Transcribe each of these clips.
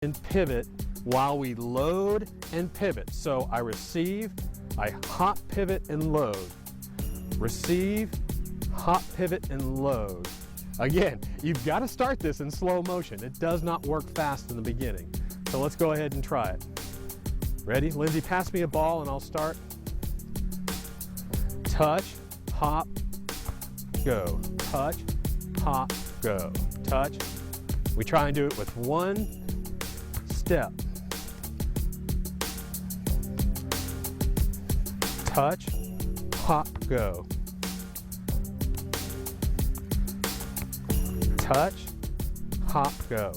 and pivot while we load and pivot. So I receive, I hop, pivot, and load. Receive, hop, pivot, and load. Again, you've got to start this in slow motion. It does not work fast in the beginning. So let's go ahead and try it. Ready? Lindsay, pass me a ball and I'll start. Touch, hop, go. Touch, hop, go. Touch. We try and do it with one step. Touch, hop, go. Touch, hop, go.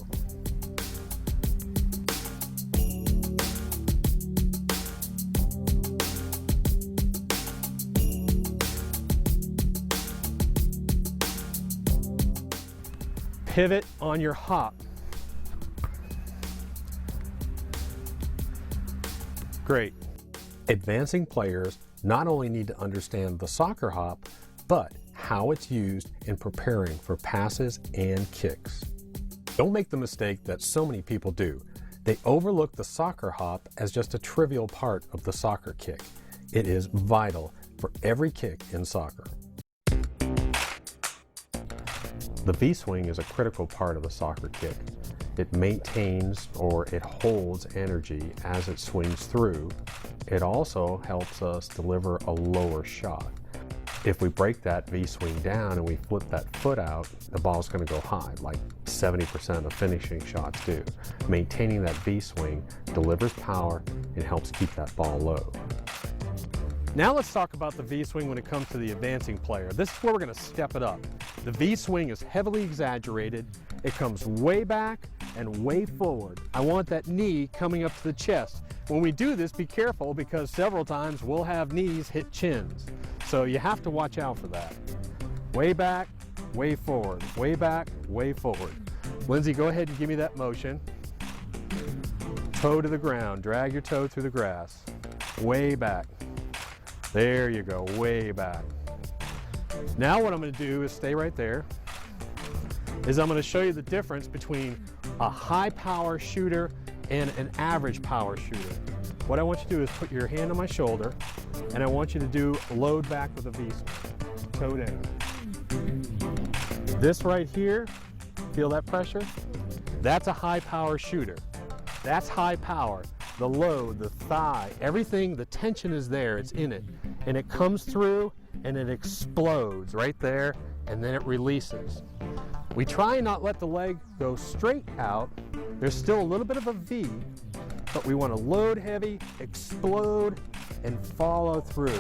Pivot on your hop. Great. Advancing players not only need to understand the soccer hop, but how it's used in preparing for passes and kicks. Don't make the mistake that so many people do. They overlook the soccer hop as just a trivial part of the soccer kick. It is vital for every kick in soccer. The V-swing is a critical part of the soccer kick. It maintains or it holds energy as it swings through. It also helps us deliver a lower shot. If we break that V-swing down and we flip that foot out, the ball's going to go high, like 70% of finishing shots do. Maintaining that V-swing delivers power and helps keep that ball low. Now let's talk about the V-swing when it comes to the advancing player. This is where we're going to step it up. The V-swing is heavily exaggerated. It comes way back and way forward. I want that knee coming up to the chest. When we do this, be careful because several times we'll have knees hit chins. So you have to watch out for that. Way back, way forward. Way back, way forward. Lindsay, go ahead and give me that motion. Toe to the ground. Drag your toe through the grass. Way back. There you go, way back. Now what I'm going to do is stay right there. I'm going to show you the difference between a high power shooter and an average power shooter. What I want you to do is put your hand on my shoulder and I want you to do load back with a V-swing. Toe down. This right here, feel that pressure? That's a high power shooter. That's high power. The load, the thigh, everything, the tension is there, it's in it. And it comes through and it explodes right there and then it releases. We try and not let the leg go straight out. There's still a little bit of a V, but we want to load heavy, explode, and follow through.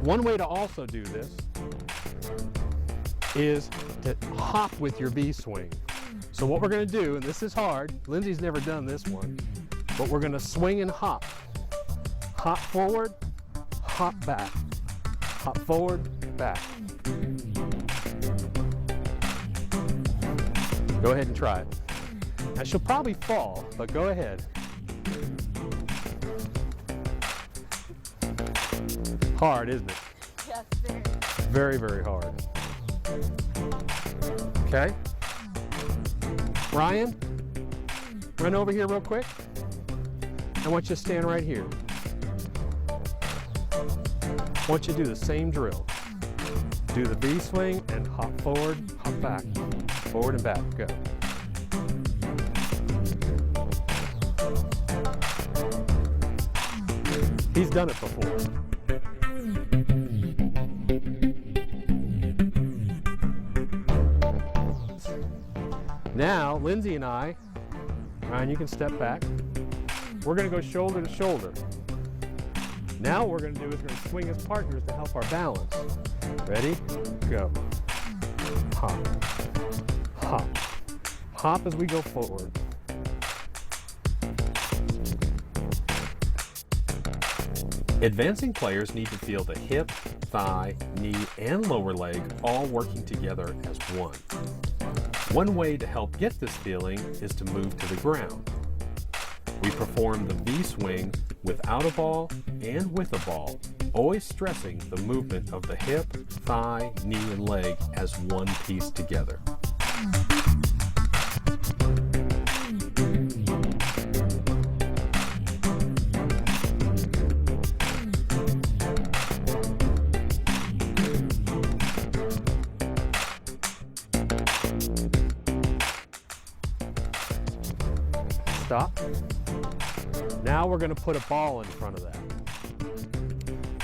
One way to also do this is to hop with your V-swing. So what we're going to do, and this is hard, Lindsay's never done this one, but we're going to swing and hop. Hop forward, hop back. Hop forward, back. Go ahead and try it. Now she'll probably fall, but go ahead. Hard, isn't it? Yes, very. Very, very hard. Okay. Ryan, run over here real quick. I want you to stand right here. I want you to do the same drill. Do the V-swing and hop forward, hop back. Forward and back, go. He's done it before. Now, Lindsay and I, Ryan, you can step back. We're going to go shoulder to shoulder. Now what we're going to do is we're going to swing as partners to help our balance. Ready? Go. Hop. Hop. Hop as we go forward. Advancing players need to feel the hip, thigh, knee, and lower leg all working together as one. One way to help get this feeling is to move to the ground. We perform the V-swing without a ball and with a ball, always stressing the movement of the hip, thigh, knee, and leg as one piece together. Stop. Now we're going to put a ball in front of that.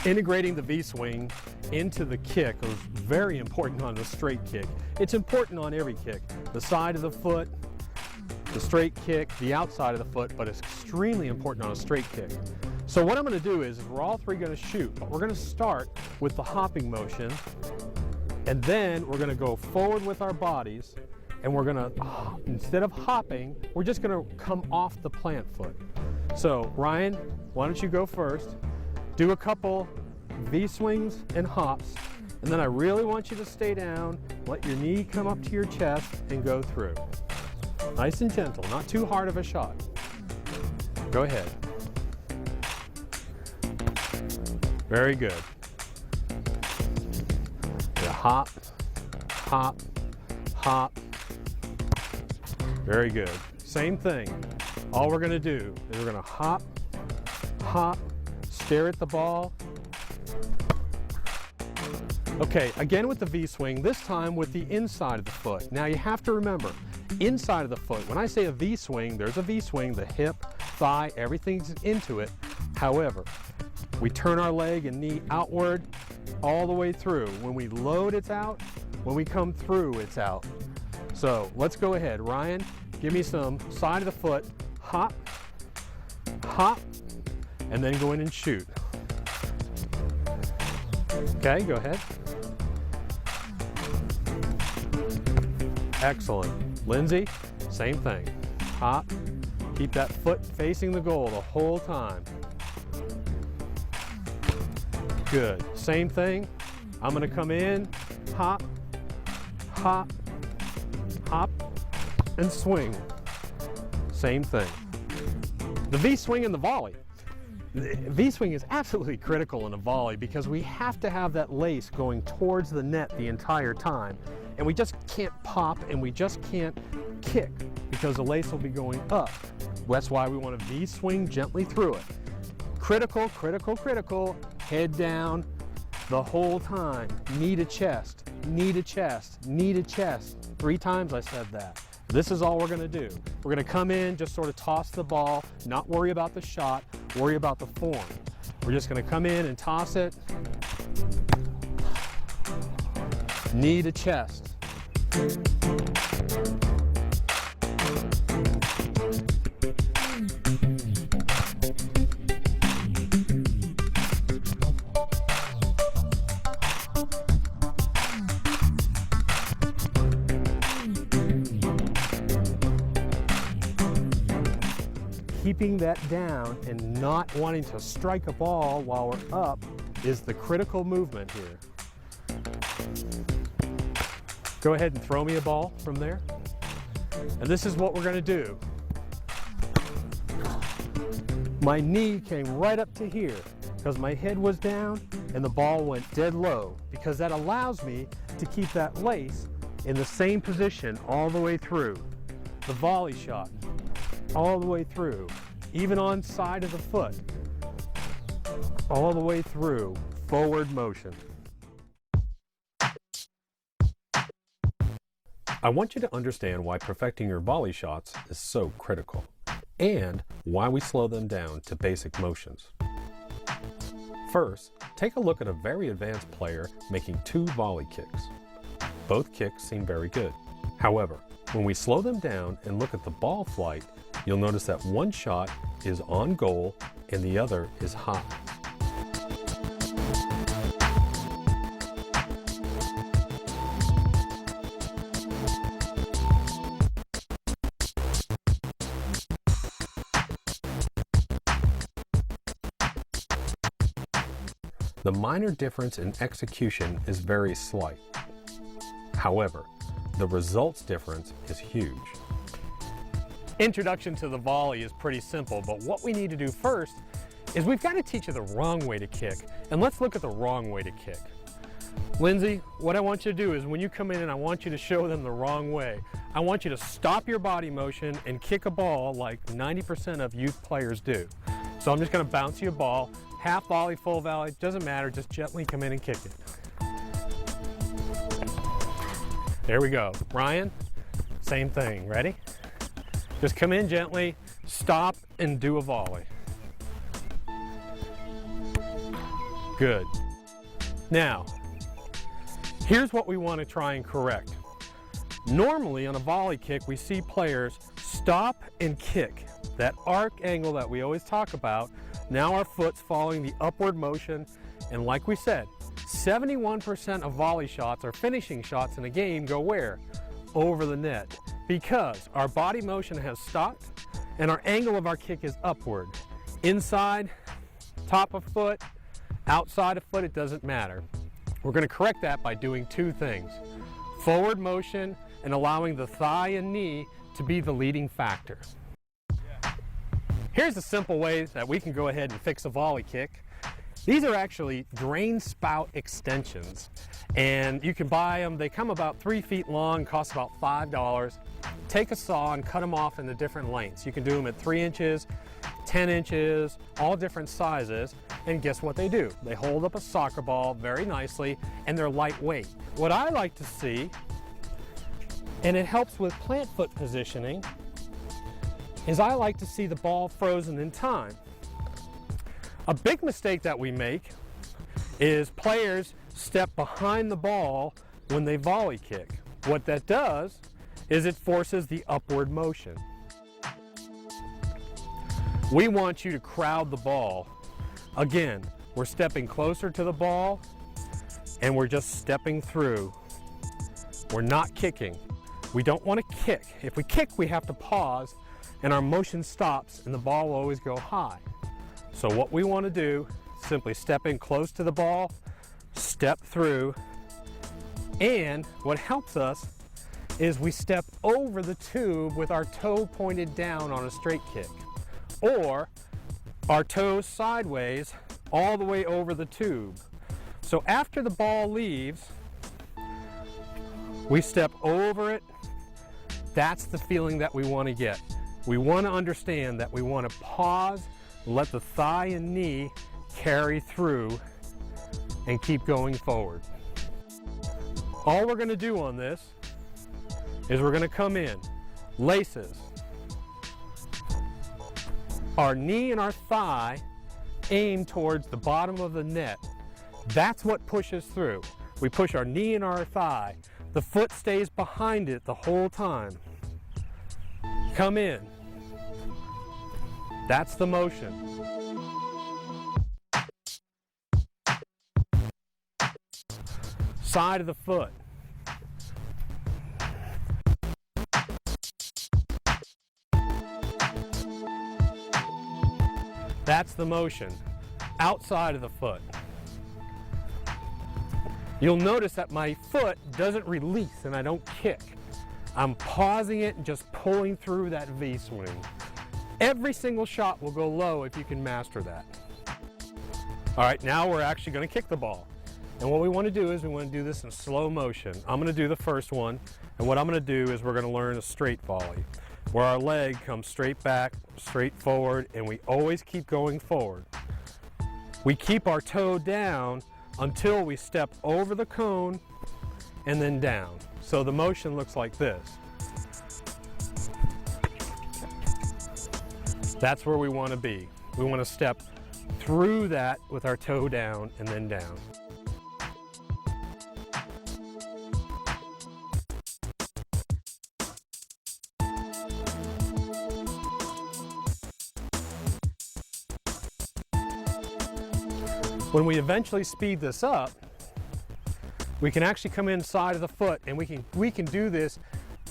Integrating the V-swing into the kick is very important on the straight kick. It's important on every kick. The side of the foot, the straight kick, the outside of the foot, but it's extremely important on a straight kick. So what I'm going to do is we're all three going to shoot, but we're going to start with the hopping motion, and then we're going to go forward with our bodies, and we're going to, instead of hopping, we're just going to come off the plant foot. So Ryan, why don't you go first? Do a couple V-swings and hops, and then I really want you to stay down, let your knee come up to your chest, and go through. Nice and gentle, not too hard of a shot. Go ahead. Very good. Yeah, hop, hop, hop. Very good. Same thing. All we're going to do is we're going to hop, hop, stare at the ball. Okay, again with the V-swing, this time with the inside of the foot. Now you have to remember, inside of the foot, when I say a V-swing, there's a V-swing, the hip, thigh, everything's into it. However, we turn our leg and knee outward all the way through. When we load, it's out. When we come through, it's out. So let's go ahead. Ryan, give me some side of the foot, hop, hop, and then go in and shoot. Okay, go ahead. Excellent. Lindsay, same thing. Hop, keep that foot facing the goal the whole time. Good. Same thing. I'm going to come in, hop, hop, hop, and swing. Same thing. The V-swing and the volley. The V-swing is absolutely critical in a volley because we have to have that lace going towards the net the entire time. And we just can't pop and we just can't kick because the lace will be going up. That's why we want to V-swing gently through it. Critical, critical, critical. Head down the whole time. Knee to chest, knee to chest, knee to chest. 3 times I said that. This is all we're going to do. We're going to come in, just sort of toss the ball, not worry about the shot, worry about the form. We're just going to come in and toss it. Knee to chest. Keeping that down and not wanting to strike a ball while we're up is the critical movement here. Go ahead and throw me a ball from there. And this is what we're going to do. My knee came right up to here because my head was down and the ball went dead low because that allows me to keep that lace in the same position all the way through. The volley shot. All the way through, even on side of the foot, all the way through, forward motion. I want you to understand why perfecting your volley shots is so critical, and why we slow them down to basic motions. First, take a look at a very advanced player making 2 volley kicks. Both kicks seem very good. However, when we slow them down and look at the ball flight, you'll notice that one shot is on goal and the other is high. The minor difference in execution is very slight. However, the results difference is huge. Introduction to the volley is pretty simple, but what we need to do first is we've got to teach you the wrong way to kick. And let's look at the wrong way to kick. Lindsay, what I want you to do is when you come in and I want you to show them the wrong way, I want you to stop your body motion and kick a ball like 90% of youth players do. So I'm just going to bounce you a ball, half volley, full volley, doesn't matter, just gently come in and kick it. There we go. Ryan, same thing. Ready? Just come in gently, stop, and do a volley. Good. Now, here's what we want to try and correct. Normally on a volley kick, we see players stop and kick. That arc angle that we always talk about, now our foot's following the upward motion, and like we said, 71% of volley shots or finishing shots in a game go where? Over the net. Because our body motion has stopped and our angle of our kick is upward. Inside, top of foot, outside of foot, it doesn't matter. We're going to correct that by doing two things. Forward motion and allowing the thigh and knee to be the leading factor. Here's a simple way that we can go ahead and fix a volley kick. These are actually drain spout extensions, and you can buy them. They come about 3 feet long, cost about $5. Take a saw and cut them off into different lengths. You can do them at 3 inches, 10 inches, all different sizes, and guess what they do? They hold up a soccer ball very nicely, and they're lightweight. What I like to see, and it helps with plant foot positioning, is I like to see the ball frozen in time. A big mistake that we make is players step behind the ball when they volley kick. What that does is it forces the upward motion. We want you to crowd the ball. Again, we're stepping closer to the ball and we're just stepping through. We're not kicking. We don't want to kick. If we kick, we have to pause and our motion stops and the ball will always go high. So what we want to do, simply step in close to the ball, step through, and what helps us is we step over the tube with our toe pointed down on a straight kick, or our toes sideways all the way over the tube. So after the ball leaves, we step over it. That's the feeling that we want to get. We want to understand that we want to pause, let the thigh and knee carry through and keep going forward. All we're going to do on this is we're going to come in, laces. Our knee and our thigh aim towards the bottom of the net. That's what pushes through. We push our knee and our thigh. The foot stays behind it the whole time. Come in. That's the motion. Side of the foot. That's the motion. Outside of the foot. You'll notice that my foot doesn't release and I don't kick. I'm pausing it and just pulling through that V swing. Every single shot will go low if you can master that. All right, now we're actually going to kick the ball. And what we want to do is we want to do this in slow motion. I'm going to do the first one, and what I'm going to do is we're going to learn a straight volley, where our leg comes straight back, straight forward, and we always keep going forward. We keep our toe down until we step over the cone and then down. So the motion looks like this. That's where we want to be. We want to step through that with our toe down and then down. When we eventually speed this up, we can actually come inside of the foot and we can do this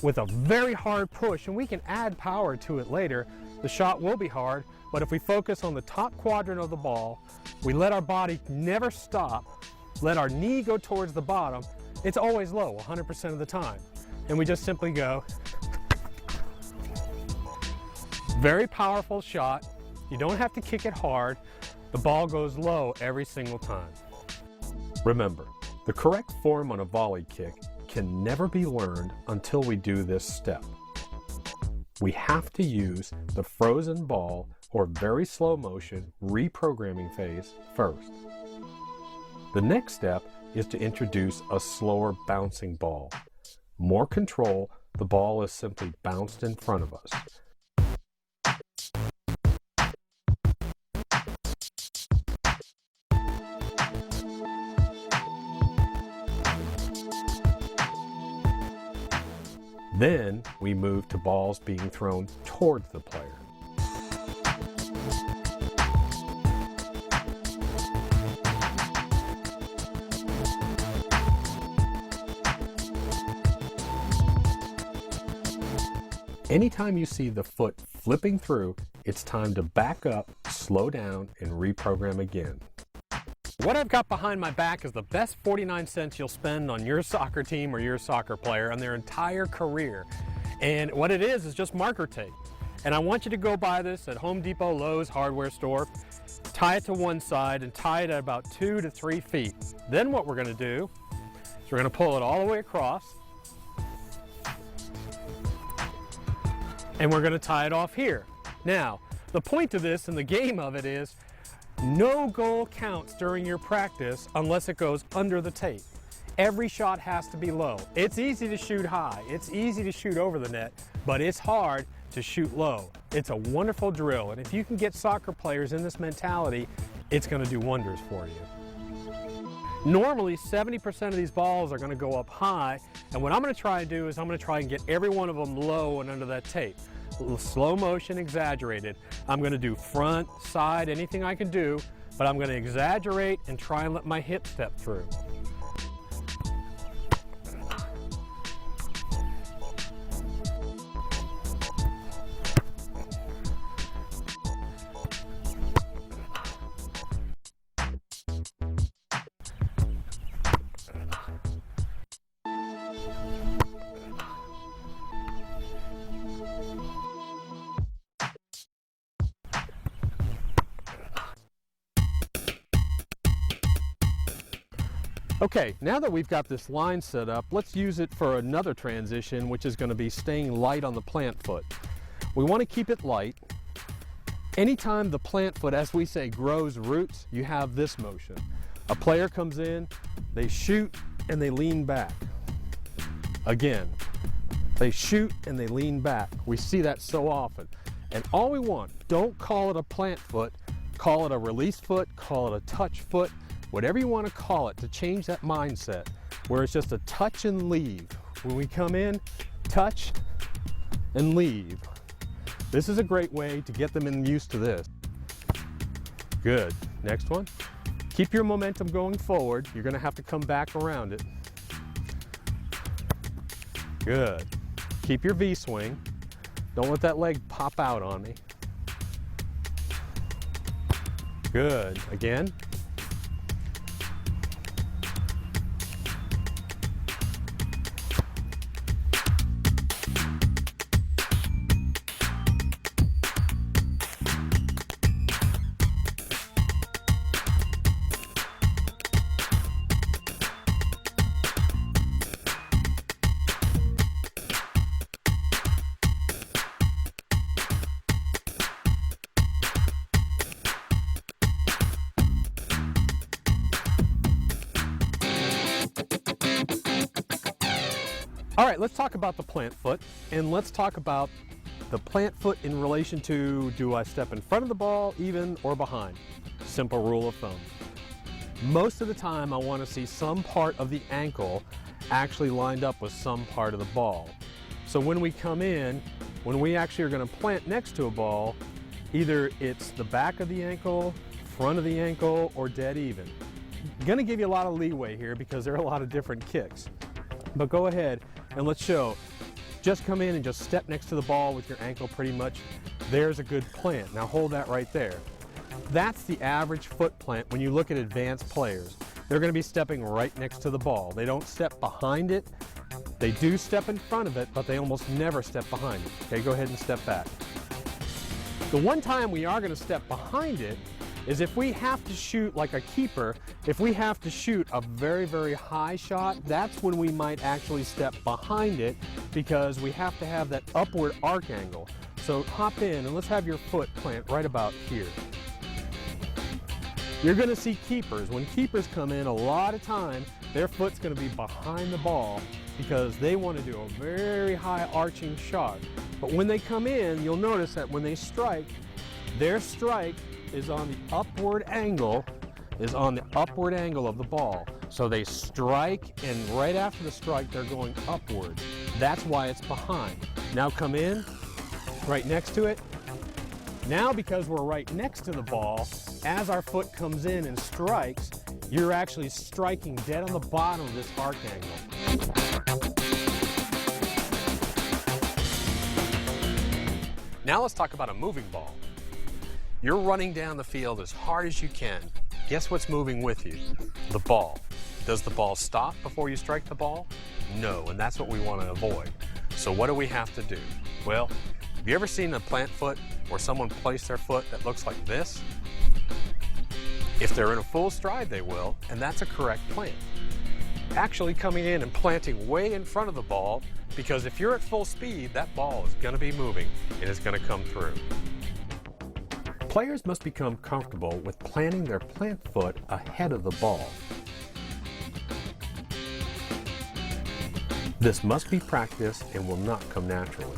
with a very hard push, and we can add power to it later. The shot will be hard, but if we focus on the top quadrant of the ball, we let our body never stop, let our knee go towards the bottom, it's always low 100% of the time. And we just simply go. Very powerful shot. You don't have to kick it hard. The ball goes low every single time. Remember, the correct form on a volley kick can never be learned until we do this step. We have to use the frozen ball or very slow motion reprogramming phase first. The next step is to introduce a slower bouncing ball. More control, the ball is simply bounced in front of us. Then we move to balls being thrown towards the player. Anytime you see the foot flipping through, it's time to back up, slow down, and reprogram again. What I've got behind my back is the best 49 cents you'll spend on your soccer team or your soccer player on their entire career. And what it is just marker tape. And I want you to go buy this at Home Depot, Lowe's, hardware store, tie it to one side and tie it at about 2 to 3 feet. Then what we're going to do is we're going to pull it all the way across. And we're going to tie it off here. Now, the point of this and the game of it is no goal counts during your practice unless it goes under the tape. Every shot has to be low. It's easy to shoot high. It's easy to shoot over the net, but it's hard to shoot low. It's a wonderful drill, and if you can get soccer players in this mentality, it's going to do wonders for you. Normally, 70% of these balls are going to go up high, and what I'm going to try and do is I'm going to try and get every one of them low and under that tape. Slow motion, exaggerated. I'm going to do front, side, anything I can do, but I'm going to exaggerate and try and let my hip step through. Okay, now that we've got this line set up, let's use it for another transition, which is going to be staying light on the plant foot. We want to keep it light. Anytime the plant foot, as we say, grows roots, you have this motion. A player comes in, they shoot, and they lean back. Again, they shoot and they lean back. We see that so often. And all we want, don't call it a plant foot, call it a release foot, call it a touch foot, whatever you want to call it, to change that mindset where it's just a touch and leave. When we come in, touch and leave. This is a great way to get them used to this. Good. Next one. Keep your momentum going forward. You're going to have to come back around it. Good. Keep your V swing. Don't let that leg pop out on me. Good. Again. All right, let's talk about the plant foot, and let's talk about the plant foot in relation to, do I step in front of the ball, even, or behind? Simple rule of thumb. Most of the time, I want to see some part of the ankle actually lined up with some part of the ball. So when we come in, when we actually are going to plant next to a ball, either it's the back of the ankle, front of the ankle, or dead even. I'm going to give you a lot of leeway here because there are a lot of different kicks. But go ahead and let's show just come in and just step next to the ball with your ankle pretty much, there's a good plant. Now hold that right there. That's the average foot plant when you look at advanced players. They're going to be stepping right next to the ball. They don't step behind it. They do step in front of it, but they almost never step behind it. Okay, go ahead and step back. The one time we are going to step behind it is if we have to shoot like a keeper. If we have to shoot a very, very high shot, that's when we might actually step behind it because we have to have that upward arc angle. So hop in and let's have your foot plant right about here. You're going to see keepers. When keepers come in, a lot of time, their foot's going to be behind the ball because they want to do a very high arching shot. But when they come in, you'll notice that when they strike, their strike is on the upward angle, of the ball. So they strike, and right after the strike, they're going upward. That's why it's behind. Now come in, right next to it. Now because we're right next to the ball, as our foot comes in and strikes, you're actually striking dead on the bottom of this arc angle. Now let's talk about a moving ball. You're running down the field as hard as you can. Guess what's moving with you? The ball. Does the ball stop before you strike the ball? No, and that's what we want to avoid. So what do we have to do? Well, have you ever seen a plant foot where someone placed their foot that looks like this? If they're in a full stride, they will, and that's a correct plant. Actually coming in and planting way in front of the ball, because if you're at full speed, that ball is going to be moving and it's going to come through. Players must become comfortable with planting their plant foot ahead of the ball. This must be practiced and will not come naturally.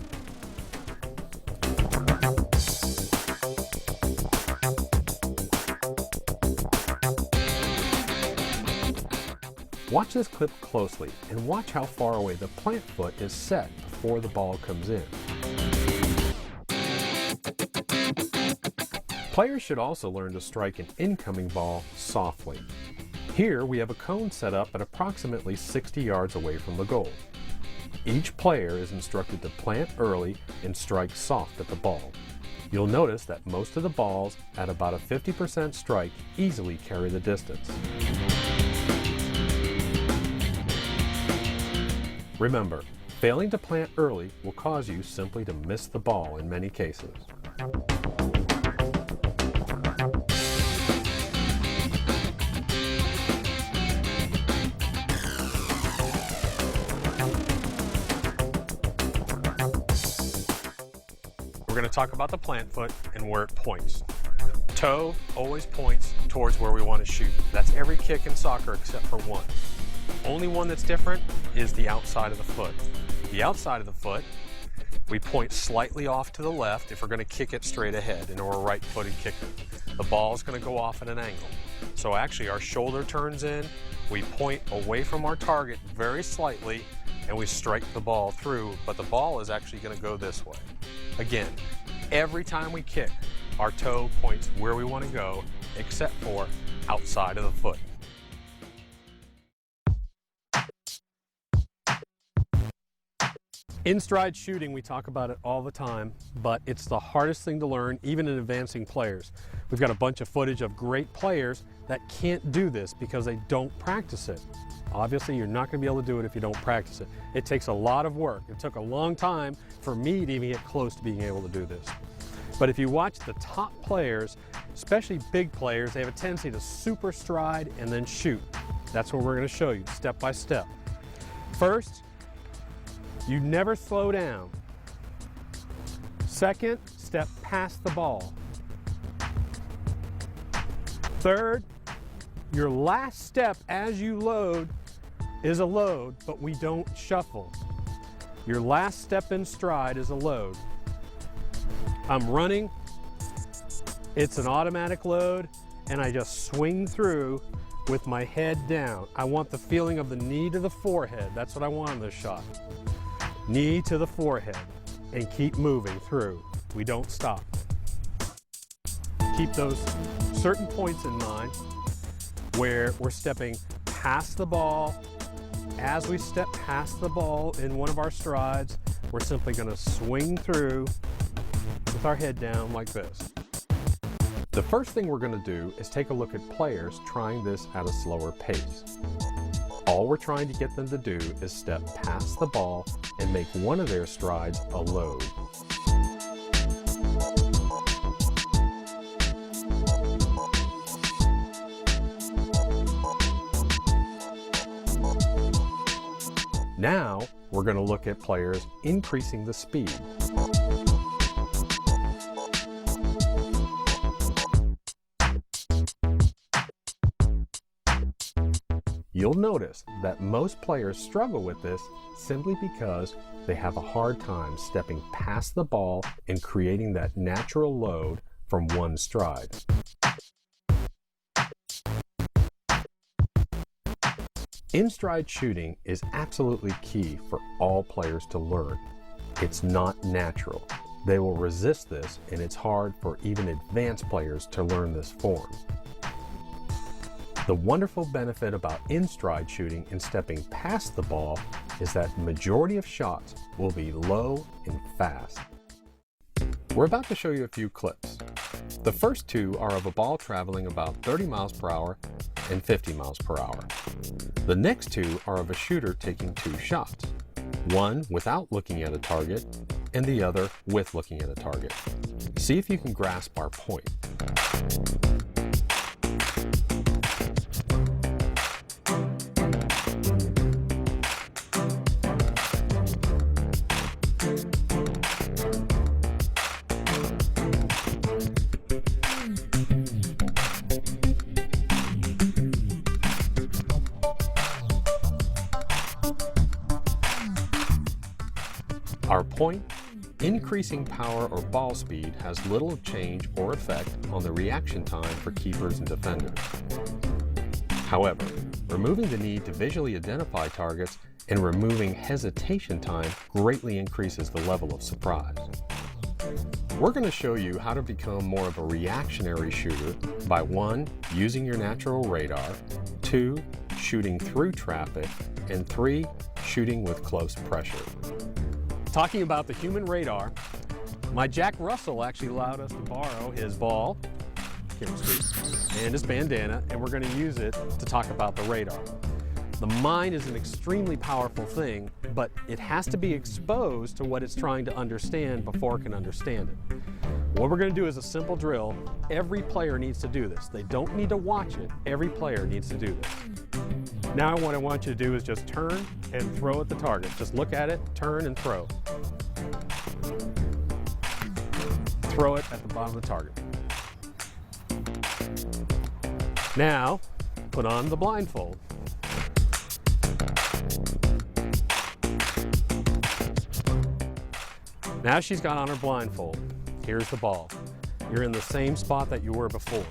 Watch this clip closely and watch how far away the plant foot is set before the ball comes in. Players should also learn to strike an incoming ball softly. Here we have a cone set up at approximately 60 yards away from the goal. Each player is instructed to plant early and strike soft at the ball. You'll notice that most of the balls at about a 50% strike easily carry the distance. Remember, failing to plant early will cause you simply to miss the ball in many cases. We're going to talk about the plant foot and where it points. Toe always points towards where we want to shoot. That's every kick in soccer except for one. Only one that's different is the outside of the foot. The outside of the foot, we point slightly off to the left if we're going to kick it straight ahead and we're a right-footed kicker. The ball is going to go off at an angle. So actually our shoulder turns in, we point away from our target very slightly, and we strike the ball through, but the ball is actually going to go this way. Again, every time we kick, our toe points where we want to go, except for outside of the foot. In stride shooting, we talk about it all the time, but it's the hardest thing to learn, even in advancing players. We've got a bunch of footage of great players that can't do this because they don't practice it. Obviously, you're not going to be able to do it if you don't practice it. It takes a lot of work. It took a long time for me to even get close to being able to do this. But if you watch the top players, especially big players, they have a tendency to super stride and then shoot. That's what we're going to show you step by step. First, you never slow down. Second, step past the ball. Third, your last step as you load is a load, but we don't shuffle. Your last step in stride is a load. I'm running, it's an automatic load, and I just swing through with my head down. I want the feeling of the knee to the forehead. That's what I want in this shot. Knee to the forehead, and keep moving through. We don't stop. Keep those certain points in mind where we're stepping past the ball as we step past the ball in one of our strides, we're simply going to swing through with our head down like this. The first thing we're going to do is take a look at players trying this at a slower pace. All we're trying to get them to do is step past the ball and make one of their strides a load. Now, we're going to look at players increasing the speed. You'll notice that most players struggle with this simply because they have a hard time stepping past the ball and creating that natural load from one stride. In-stride shooting is absolutely key for all players to learn. It's not natural. They will resist this, and it's hard for even advanced players to learn this form. The wonderful benefit about in-stride shooting and stepping past the ball is that the majority of shots will be low and fast. We're about to show you a few clips. The first two are of a ball traveling about 30 miles per hour and 50 miles per hour. The next two are of a shooter taking two shots, one without looking at a target and the other with looking at a target. See if you can grasp our point. Our point, increasing power or ball speed has little change or effect on the reaction time for keepers and defenders. However, removing the need to visually identify targets and removing hesitation time greatly increases the level of surprise. We're going to show you how to become more of a reactionary shooter by 1. Using your natural radar, 2. Shooting through traffic, and 3. Shooting with close pressure. Talking about the human radar, my Jack Russell actually allowed us to borrow his ball, chemistry, and his bandana, and we're going to use it to talk about the radar. The mind is an extremely powerful thing, but it has to be exposed to what it's trying to understand before it can understand it. What we're going to do is a simple drill. Every player needs to do this. They don't need to watch it. Every player needs to do this. Now what I want you to do is just turn and throw at the target. Just look at it, turn and throw. Throw it at the bottom of the target. Now, put on the blindfold. Now she's got on her blindfold. Here's the ball. You're in the same spot that you were before.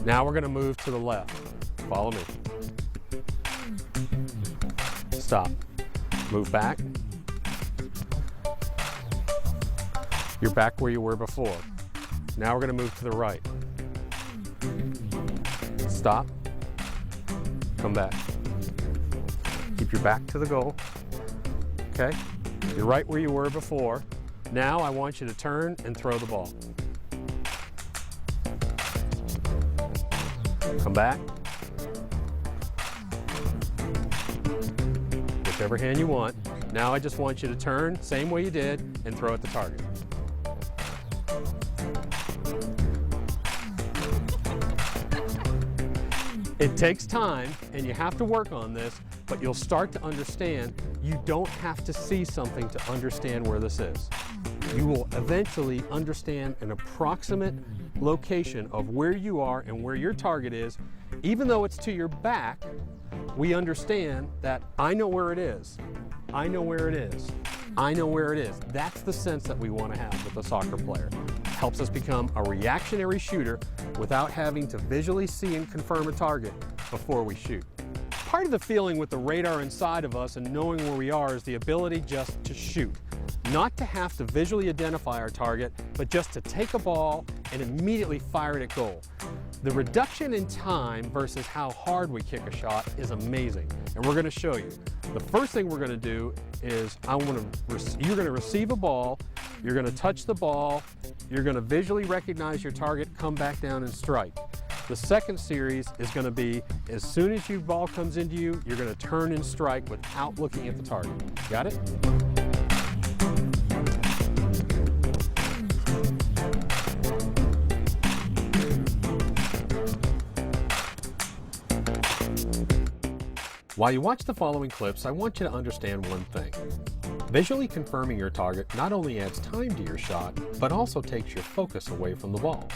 Now we're going to move to the left. Follow me. Stop. Move back. You're back where you were before. Now we're going to move to the right. Stop. Come back. Keep your back to the goal. Okay? You're right where you were before. Now I want you to turn and throw the ball. Come back. Whichever hand you want. Now I just want you to turn, same way you did, and throw at the target. It takes time, and you have to work on this, but you'll start to understand you don't have to see something to understand where this is. You will eventually understand an approximate location of where you are and where your target is. Even though it's to your back, we understand that I know where it is. I know where it is. I know where it is. That's the sense that we want to have with a soccer player. It helps us become a reactionary shooter without having to visually see and confirm a target before we shoot. Part of the feeling with the radar inside of us and knowing where we are is the ability just to shoot. Not to have to visually identify our target, but just to take a ball and immediately fire it at goal. The reduction in time versus how hard we kick a shot is amazing, and we're going to show you. The first thing we're going to do is you're going to receive a ball, you're going to touch the ball, you're going to visually recognize your target, come back down and strike. The second series is going to be as soon as your ball comes into you, you're going to turn and strike without looking at the target. Got it? While you watch the following clips, I want you to understand one thing. Visually confirming your target not only adds time to your shot, but also takes your focus away from the ball.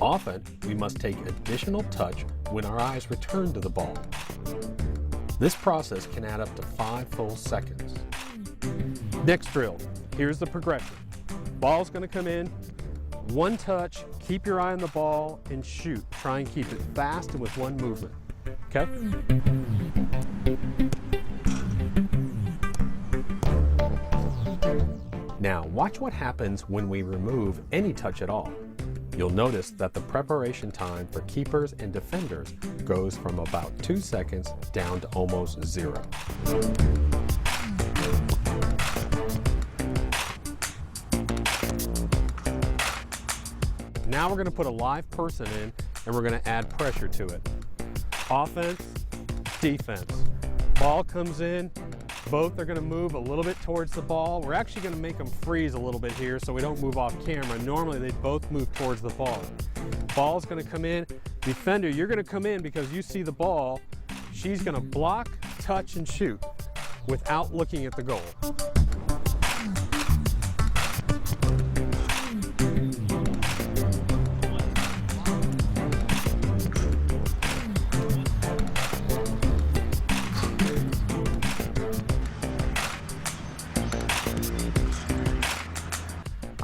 Often, we must take additional touch when our eyes return to the ball. This process can add up to 5 full seconds. Next drill, here's the progression. Ball's going to come in, one touch, keep your eye on the ball, and shoot. Try and keep it fast and with one movement. Okay? Now, watch what happens when we remove any touch at all. You'll notice that the preparation time for keepers and defenders goes from about 2 seconds down to almost 0. Now we're going to put a live person in and we're going to add pressure to it. Offense, defense. Ball comes in, both are going to move a little bit towards the ball. We're actually going to make them freeze a little bit here so we don't move off camera. Normally they both move towards the ball. Ball's going to come in. Defender, you're going to come in because you see the ball. She's going to block, touch, and shoot without looking at the goal.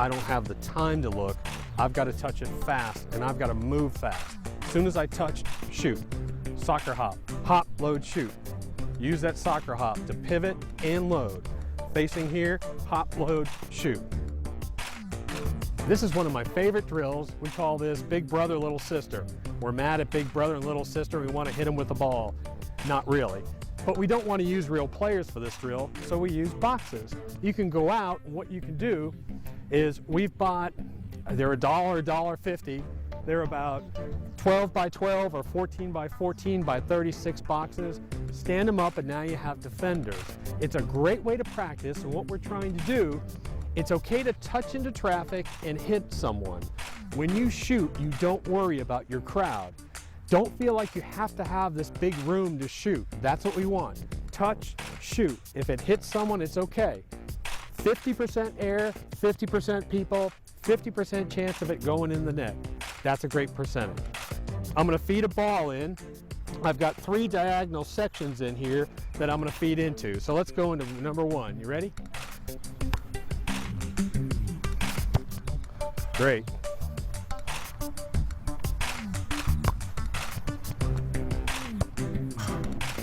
I don't have the time to look. I've got to touch it fast and I've got to move fast. As soon as I touch, shoot. Soccer hop, hop, load, shoot. Use that soccer hop to pivot and load. Facing here, hop, load, shoot. This is one of my favorite drills. We call this Big Brother, Little Sister. We're mad at Big Brother and Little Sister. We want to hit them with the ball. Not really. But we don't want to use real players for this drill, so we use boxes. You can go out, and what you can do is we've bought, they're $1, $1.50. They're about 12 by 12 or 14 by 14 by 36 boxes. Stand them up and now you have defenders. It's a great way to practice, and what we're trying to do, it's okay to touch into traffic and hit someone. When you shoot, you don't worry about your crowd. Don't feel like you have to have this big room to shoot. That's what we want. Touch, shoot. If it hits someone, it's okay. 50% air, 50% people, 50% chance of it going in the net. That's a great percentage. I'm going to feed a ball in. I've got 3 diagonal sections in here that I'm going to feed into. So let's go into number 1. You ready? Great.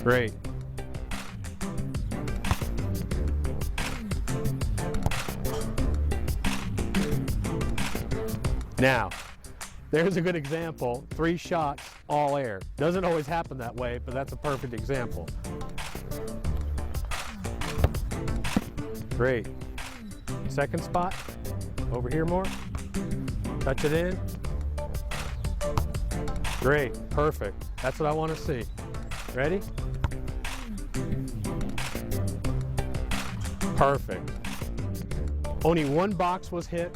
Great. Now, there's a good example. 3 shots, all air. Doesn't always happen that way, but that's a perfect example. Great. Second spot, over here more. Touch it in. Great, perfect. That's what I want to see. Ready? Perfect. Only 1 box was hit.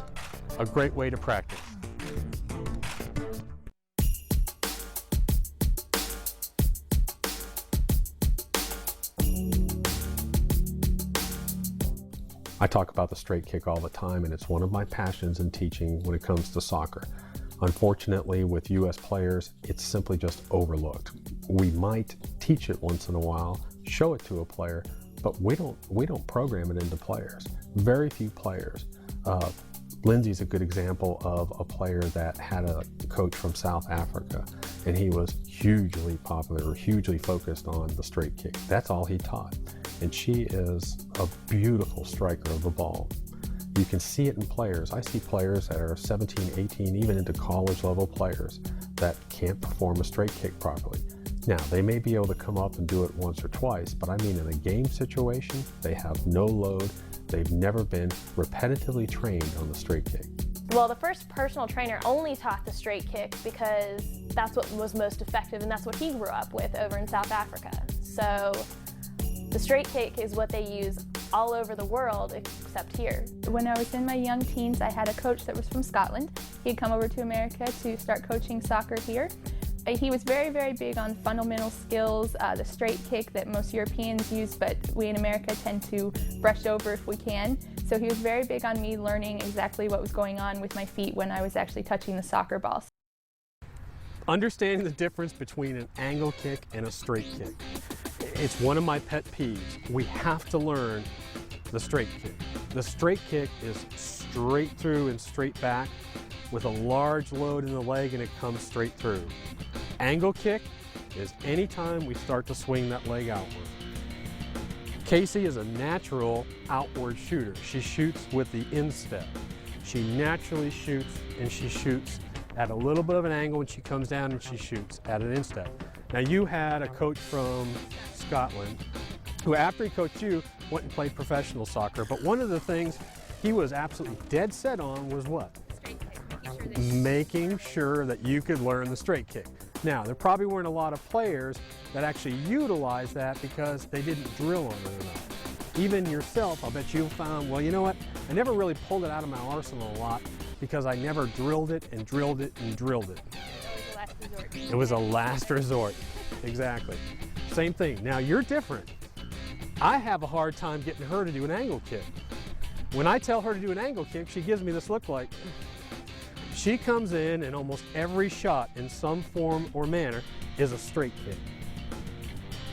A great way to practice. I talk about the straight kick all the time, and it's one of my passions in teaching when it comes to soccer. Unfortunately, with U.S. players, it's simply just overlooked. We might teach it once in a while, show it to a player, but we don't program it into players. Very few players. Lindsay's a good example of a player that had a coach from South Africa, and he was hugely popular, hugely focused on the straight kick. That's all he taught. And she is a beautiful striker of the ball. You can see it in players. I see players that are 17, 18, even into college level players that can't perform a straight kick properly. Now, they may be able to come up and do it once or twice, but I mean in a game situation, they have no load. They've never been repetitively trained on the straight kick. Well, the first personal trainer only taught the straight kick because that's what was most effective and that's what he grew up with over in South Africa. So the straight kick is what they use all over the world except here. When I was in my young teens, I had a coach that was from Scotland. He'd come over to America to start coaching soccer here. He was very, very big on fundamental skills, the straight kick that most Europeans use, but we in America tend to brush over if we can. So he was very big on me learning exactly what was going on with my feet when I was actually touching the soccer ball. Understanding the difference between an angle kick and a straight kick. It's one of my pet peeves. We have to learn the straight kick. The straight kick is straight through and straight back with a large load in the leg, and it comes straight through. Angle kick is anytime we start to swing that leg outward. Casey is a natural outward shooter. She shoots with the instep. She naturally shoots, and she shoots at a little bit of an angle when she comes down, and she shoots at an instep. Now, you had a coach from Scotland who, after he coached you, went and played professional soccer, but one of the things he was absolutely dead set on was what? Making sure that you could learn the straight kick. Now, there probably weren't a lot of players that actually utilized that because they didn't drill on it enough. Even yourself, I'll bet you found, well, you know what? I never really pulled it out of my arsenal a lot because I never drilled it and drilled it and drilled it. It was a last resort. Exactly. Same thing. Now, you're different. I have a hard time getting her to do an angle kick. When I tell her to do an angle kick, she gives me this look like. She comes in and almost every shot in some form or manner is a straight kick.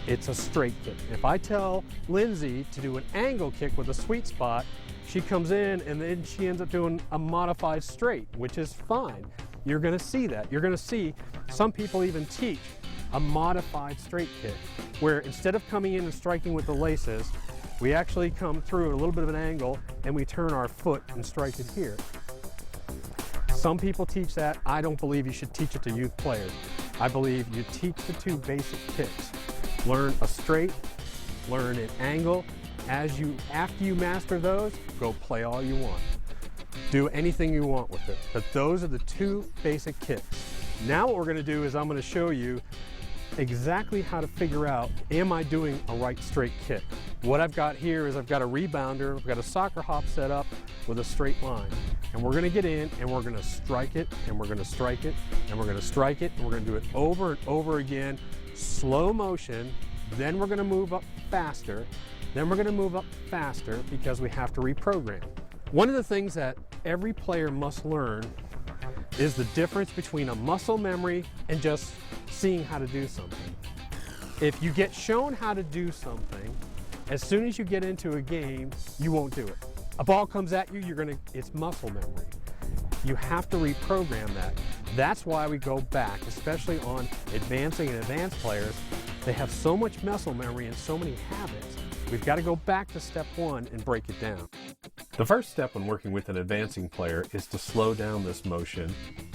It's a straight kick. If I tell Lindsay to do an angle kick with a sweet spot, she comes in and then she ends up doing a modified straight, which is fine. You're gonna see that. You're gonna see some people even teach a modified straight kick, where instead of coming in and striking with the laces, we actually come through at a little bit of an angle and we turn our foot and strike it here. Some people teach that. I don't believe you should teach it to youth players. I believe you teach the two basic kicks. Learn a straight, learn an angle. After you master those, go play all you want. Do anything you want with it. But those are the two basic kicks. Now what we're gonna do is I'm gonna show you exactly how to figure out, am I doing a right straight kick? What I've got here is I've got a rebounder, I've got a soccer hop set up with a straight line. And we're gonna get in and we're gonna strike it, and we're gonna strike it, and we're gonna strike it, and we're gonna do it over and over again, slow motion. Then we're gonna move up faster. Then we're gonna move up faster because we have to reprogram. One of the things that every player must learn is the difference between a muscle memory and just seeing how to do something. If you get shown how to do something, as soon as you get into a game, you won't do it. A ball comes at you, it's muscle memory. You have to reprogram that. That's why we go back, especially on advancing and advanced players. They have so much muscle memory and so many habits. We've got to go back to step one and break it down. The first step when working with an advancing player is to slow down this motion,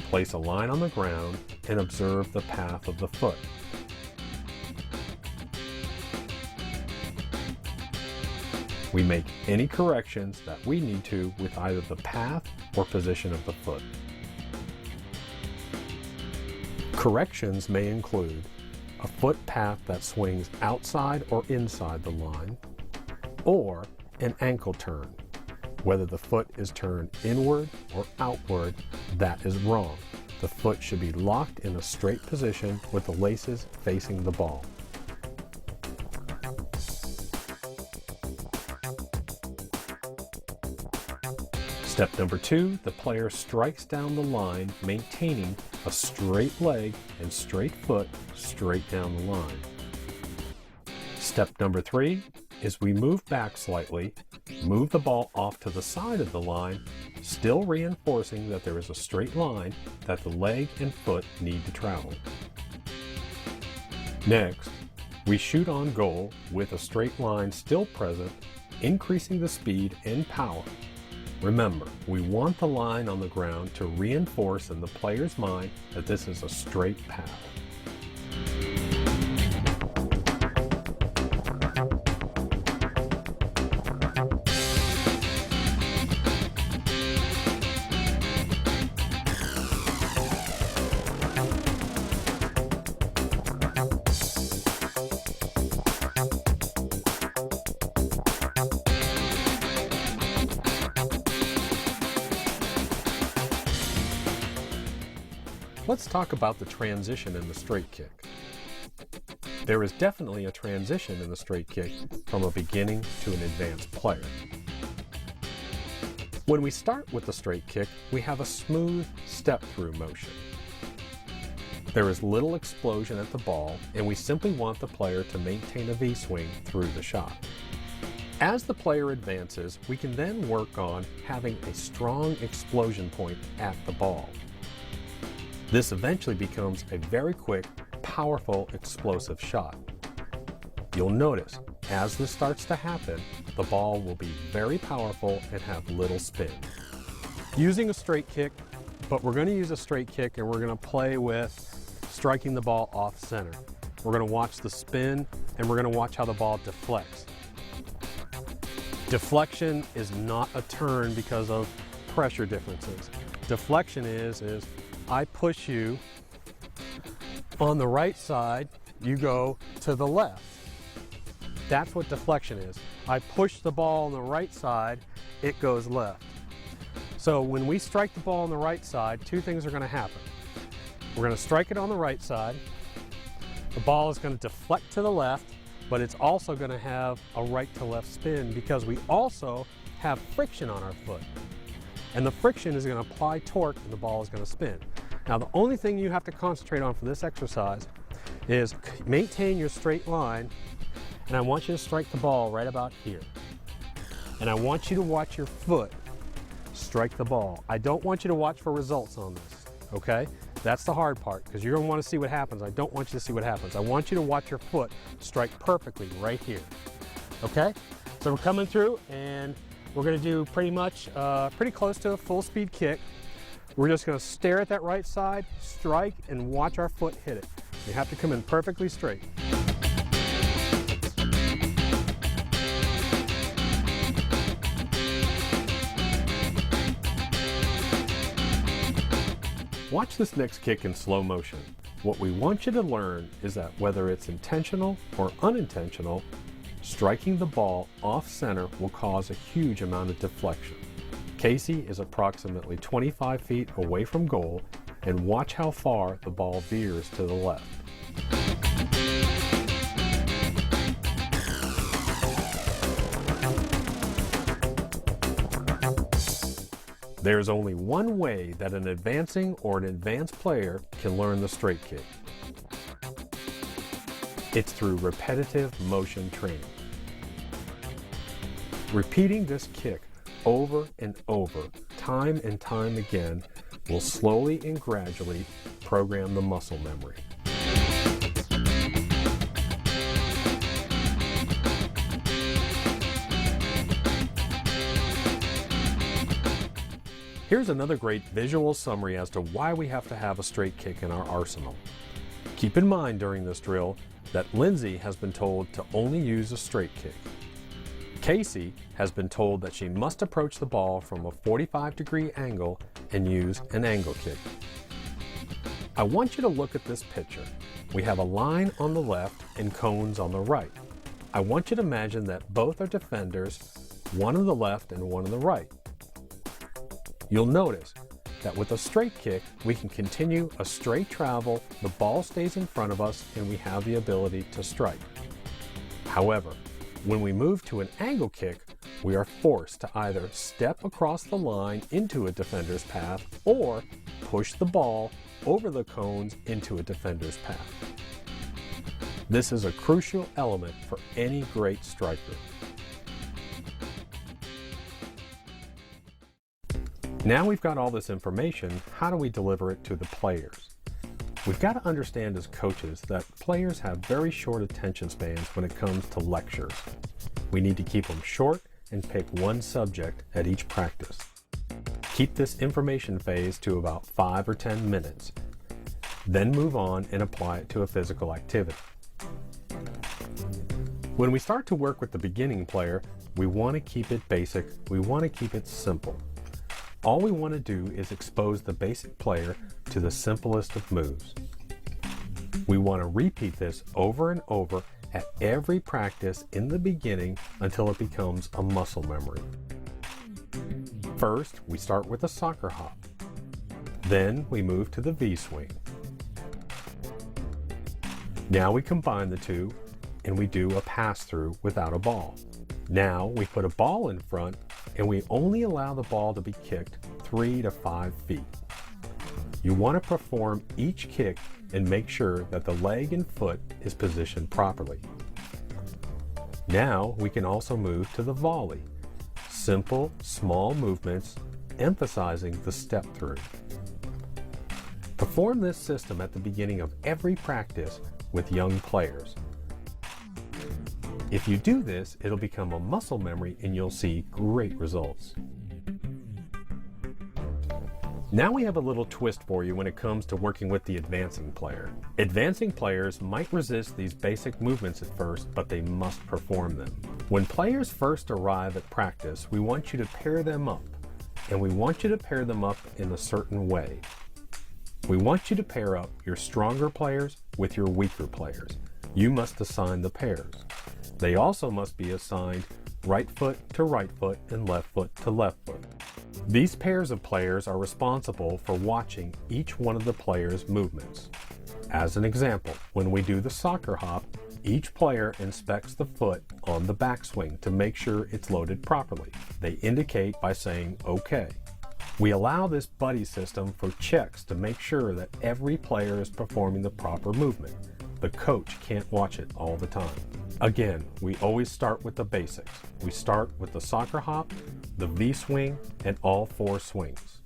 place a line on the ground, and observe the path of the foot. We make any corrections that we need to with either the path or position of the foot. Corrections may include a foot path that swings outside or inside the line, or an ankle turn. Whether the foot is turned inward or outward, that is wrong. The foot should be locked in a straight position with the laces facing the ball. Step number 2, the player strikes down the line, maintaining a straight leg and straight foot straight down the line. Step number 3 is we move back slightly, move the ball off to the side of the line, still reinforcing that there is a straight line that the leg and foot need to travel. Next, we shoot on goal with a straight line still present, increasing the speed and power. Remember, we want the line on the ground to reinforce in the player's mind that this is a straight path. Let's talk about the transition in the straight kick. There is definitely a transition in the straight kick from a beginning to an advanced player. When we start with the straight kick, we have a smooth step-through motion. There is little explosion at the ball, and we simply want the player to maintain a V-swing through the shot. As the player advances, we can then work on having a strong explosion point at the ball. This eventually becomes a very quick, powerful, explosive shot. You'll notice, as this starts to happen, the ball will be very powerful and have little spin. Using a straight kick, but we're going to use a straight kick and we're going to play with striking the ball off center. We're going to watch the spin and we're going to watch how the ball deflects. Deflection is not a turn because of pressure differences. Deflection is I push you on the right side, you go to the left. That's what deflection is. I push the ball on the right side, it goes left. So when we strike the ball on the right side, two things are going to happen. We're going to strike it on the right side. The ball is going to deflect to the left, but it's also going to have a right to left spin because we also have friction on our foot. And the friction is going to apply torque and the ball is going to spin. Now the only thing you have to concentrate on for this exercise is maintain your straight line, and I want you to strike the ball right about here. And I want you to watch your foot strike the ball. I don't want you to watch for results on this, okay? That's the hard part because you're going to want to see what happens. I don't want you to see what happens. I want you to watch your foot strike perfectly right here, okay? So we're coming through and we're going to do pretty close to a full speed kick. We're just going to stare at that right side, strike, and watch our foot hit it. You have to come in perfectly straight. Watch this next kick in slow motion. What we want you to learn is that whether it's intentional or unintentional, striking the ball off center will cause a huge amount of deflection. Casey is approximately 25 feet away from goal, and watch how far the ball veers to the left. There's only one way that an advancing or an advanced player can learn the straight kick. It's through repetitive motion training. Repeating this kick over and over, time and time again, will slowly and gradually program the muscle memory. Here's another great visual summary as to why we have to have a straight kick in our arsenal. Keep in mind during this drill that Lindsay has been told to only use a straight kick. Casey has been told that she must approach the ball from a 45-degree angle and use an angle kick. I want you to look at this picture. We have a line on the left and cones on the right. I want you to imagine that both are defenders, one on the left and one on the right. You'll notice that with a straight kick, we can continue a straight travel, the ball stays in front of us, and we have the ability to strike. However, when we move to an angle kick, we are forced to either step across the line into a defender's path or push the ball over the cones into a defender's path. This is a crucial element for any great striker. Now we've got all this information, how do we deliver it to the players? We've got to understand as coaches that players have very short attention spans when it comes to lectures. We need to keep them short and pick one subject at each practice. Keep this information phase to about 5 or 10 minutes. Then move on and apply it to a physical activity. When we start to work with the beginning player, we want to keep it basic, we want to keep it simple. All we want to do is expose the basic player to the simplest of moves. We want to repeat this over and over at every practice in the beginning until it becomes a muscle memory. First, we start with a soccer hop. Then we move to the V-swing. Now we combine the two and we do a pass-through without a ball. Now we put a ball in front and we only allow the ball to be kicked 3 to 5 feet. You want to perform each kick and make sure that the leg and foot is positioned properly. Now we can also move to the volley. Simple, small movements, emphasizing the step through. Perform this system at the beginning of every practice with young players. If you do this, it'll become a muscle memory and you'll see great results. Now we have a little twist for you when it comes to working with the advancing player. Advancing players might resist these basic movements at first, but they must perform them. When players first arrive at practice, we want you to pair them up, and we want you to pair them up in a certain way. We want you to pair up your stronger players with your weaker players. You must assign the pairs. They also must be assigned right foot to right foot and left foot to left foot. These pairs of players are responsible for watching each one of the players' movements. As an example, when we do the soccer hop, each player inspects the foot on the backswing to make sure it's loaded properly. They indicate by saying OK. We allow this buddy system for checks to make sure that every player is performing the proper movement. The coach can't watch it all the time. Again, we always start with the basics. We start with the soccer hop, the V-swing, and all 4 swings.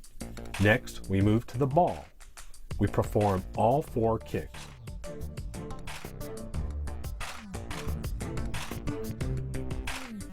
Next, we move to the ball. We perform all 4 kicks.